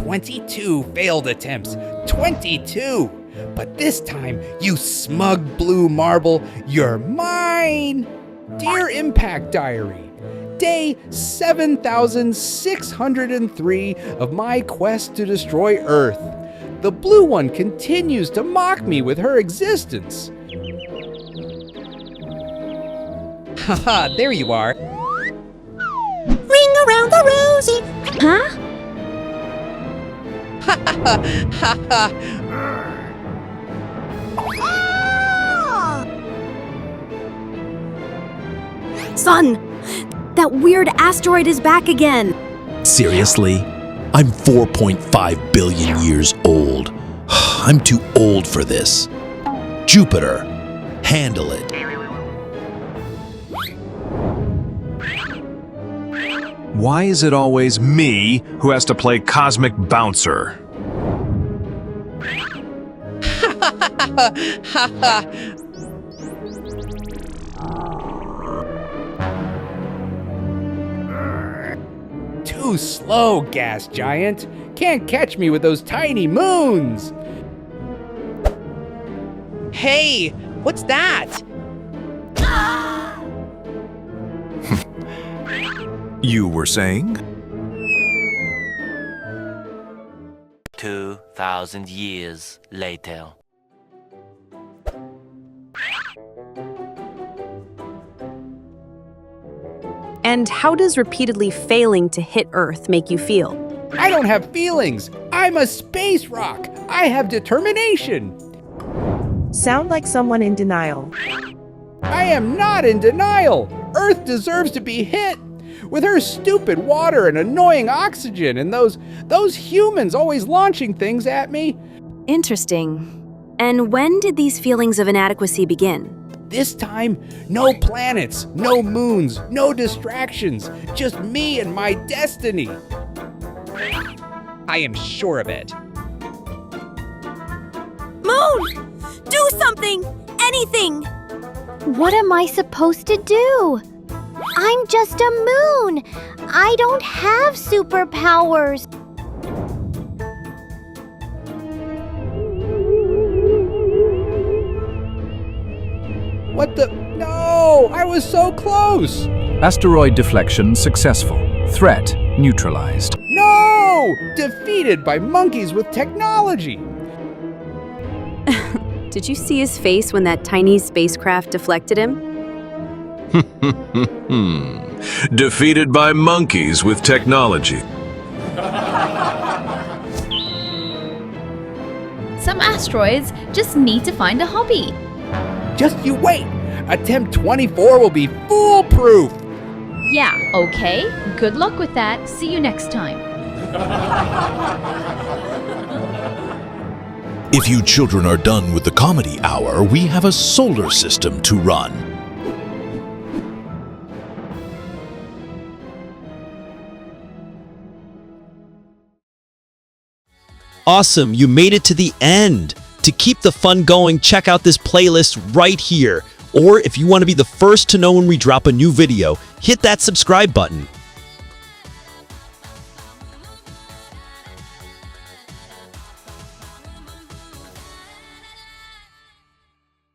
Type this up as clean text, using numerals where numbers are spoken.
22 failed attempts. 22! But this time, you smug blue marble, you're mine! Dear Impact Diary, Day 7,603 of my quest to destroy Earth. The blue one continues to mock me with her existence. Haha, there you are. Ring around the rosy. Huh? Ha ha ha ha! Son, that weird asteroid is back again. Seriously? I'm 4.5 billion years old. I'm too old for this. Jupiter, handle it. Why is it always me who has to play cosmic bouncer? Too slow, gas giant. Can't catch me with those tiny moons. Hey, what's that? You were saying? 2,000 years later. And how does repeatedly failing to hit Earth make you feel? I don't have feelings. I'm a space rock. I have determination. Sound like someone in denial. I am not in denial. Earth deserves to be hit. With her stupid water and annoying oxygen and those humans always launching things at me. Interesting. And when did these feelings of inadequacy begin? This time, no planets, no moons, no distractions, just me and my destiny. I am sure of it. Moon! Do something! Anything! What am I supposed to do? I'm just a moon. I don't have superpowers. What the? No! I was so close! Asteroid deflection successful. Threat neutralized. No! Defeated by monkeys with technology! Did you see his face when that tiny spacecraft deflected him? Defeated by monkeys with technology. Some asteroids just need to find a hobby. Just you wait! Attempt 24 will be foolproof! Yeah, okay. Good luck with that. See you next time. If you children are done with the comedy hour, we have a solar system to run. Awesome, you made it to the end. To keep the fun going, check out this playlist right here. Or if you want to be the first to know when we drop a new video, hit that subscribe button.